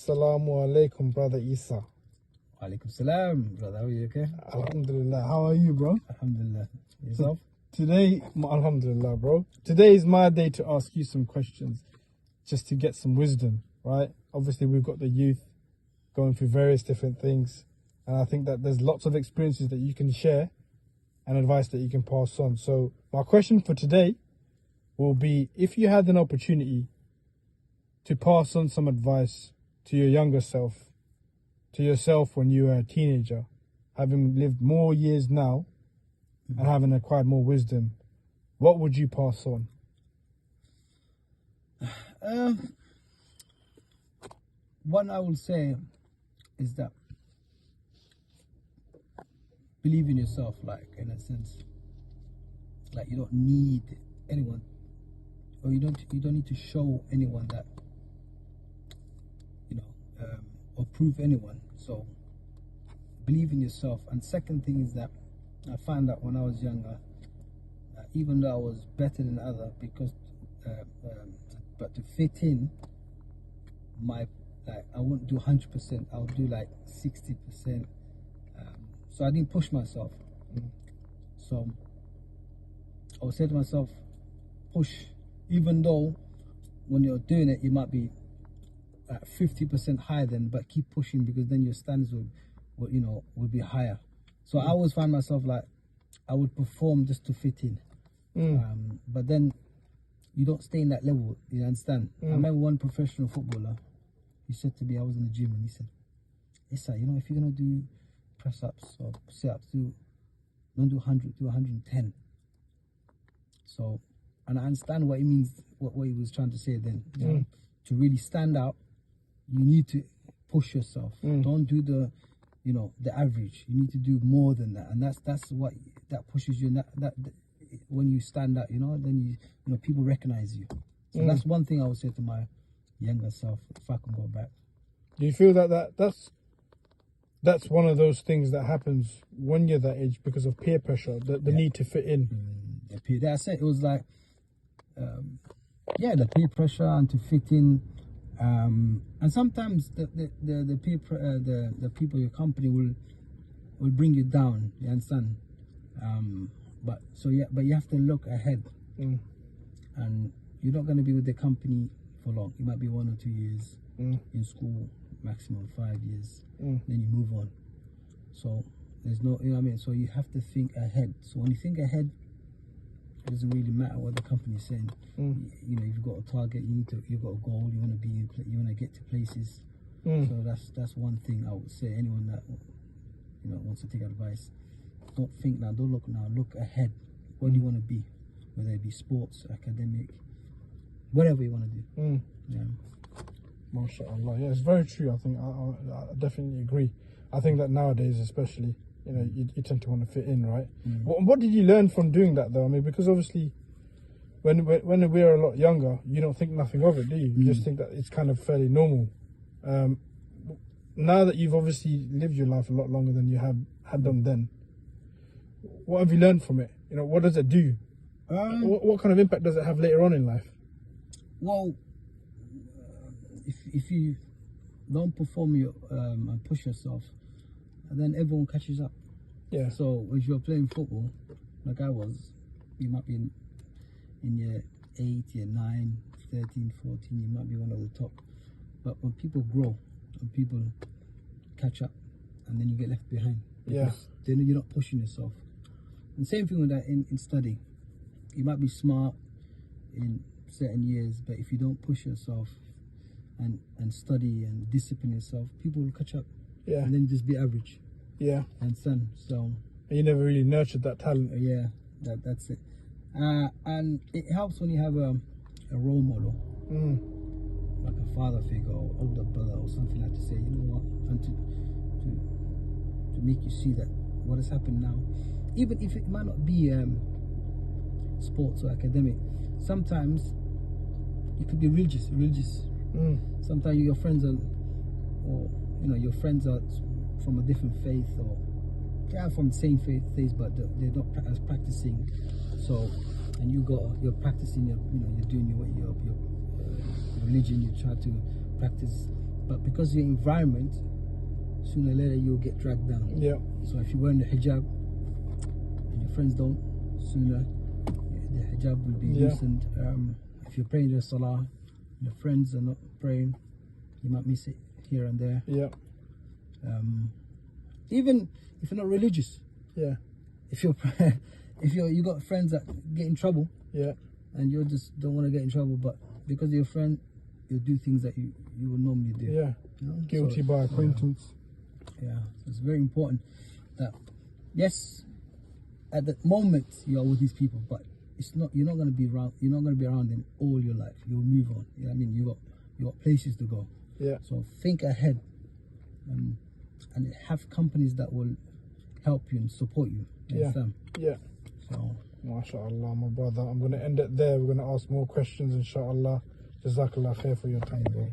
Assalamu alaikum, brother Isa. Alaikum salam, brother. How are you, okay? Alhamdulillah. How are you, bro? Alhamdulillah. Yourself? Today, alhamdulillah, bro. Today is my day to ask you some questions, just to get some wisdom, right? Obviously, we've got the youth going through various different things, and I think that there's lots of experiences that you can share and advice that you can pass on. So my question for today will be, if you had an opportunity to pass on some advice to your younger self, to yourself when you were a teenager, having lived more years now and having acquired more wisdom, what would you pass on? What I will say is that believe in yourself, like, in a sense, like, you don't need anyone, or you don't need to show anyone that, you know, or prove anyone. So believe in yourself. And second thing is that I found that when I was younger, even though I was better than others, because but to fit in, I wouldn't do 100%. I would do like 60%. So I didn't push myself. So I would say to myself, push, even though when you're doing it, you might be at 50% higher than, but keep pushing, because then your standards would be higher. So I always find myself like I would perform just to fit in. But then you don't stay in that level, you understand? I remember one professional footballer, he said to me, I was in the gym, and he said, Issa, you know, if you're going to do press-ups or sit-ups, don't do 100, do 110. So, and I understand what he means, what he was trying to say then. You know, to really stand out, you need to push yourself. Don't do the average. You need to do more than that, and that's what that pushes you. And that when you stand out, then people recognize you. So that's one thing I would say to my younger self, if I can go back. Do you feel that's one of those things that happens when you're that age because of peer pressure, the need to fit in? That's it. It was like, the peer pressure and to fit in. And sometimes the people your company will bring you down. You understand? But you have to look ahead, and you're not going to be with the company for long. It might be 1 or 2 years in school, maximum 5 years. Then you move on. So there's no, So you have to think ahead. So when you think ahead, it doesn't really matter what the company is saying. You've got a target, you've got a goal, you want to get to places. So that's one thing I would say. Anyone that wants to take advice, don't think now, don't look now, look ahead. What do you want to be? Whether it be sports, academic, whatever you want to do. Yeah. MashaAllah. Yeah, it's very true. I think I definitely agree. I think that nowadays, especially, you tend to want to fit in, right? What did you learn from doing that, though? I mean, because obviously, when we're a lot younger, you don't think nothing of it, do you? You just think that it's kind of fairly normal. Now that you've obviously lived your life a lot longer than you had done then, what have you learned from it? What does it do? What kind of impact does it have later on in life? Well, if you don't perform and push yourself, then everyone catches up. Yeah. So if you're playing football, like I was, you might be in year 8, year 9, 13, 14, you might be one of the top. But when people grow and people catch up, and then you get left behind, because then you're not pushing yourself. And same thing with that in study. You might be smart in certain years, but if you don't push yourself and study and discipline yourself, people will catch up. Yeah. And then you just be average. Yeah. And so you never really nurtured that talent. Yeah, that's it. And it helps when you have a role model, like a father figure or older brother or something, like to say, you know what, and to make you see that what has happened now, even if it might not be sports or academic, sometimes it could be religious. Sometimes your friends are from a different faith, or from the same faith, but they're not as practicing. So, and you're practicing you're doing your religion. You try to practice but because your environment, sooner or later you'll get dragged down. Yeah. So if you're wearing the hijab and your friends don't, sooner the hijab will be Yeah. loosened. If you're praying the salah, your friends are not praying, you might miss it here and there. Yeah. Even if you're not religious, Yeah. if you're you got friends that get in trouble, Yeah. and you just don't want to get in trouble, but because you're a friend, you'll do things that you would normally do. Yeah. You know? Guilty So, by acquaintance. yeah, it's very important that, yes, at the moment you are with these people, but it's not. You're not going to be around. You're not going to be around them all your life. You'll move on. You know what I mean? You got places to go. Yeah. So think ahead, and have companies that will help you and support you. You Yeah. understand? Yeah. So. MashaAllah, my brother. I'm going to end it there. We're going to ask more questions, inshallah. Jazakallah khair for your time, bro.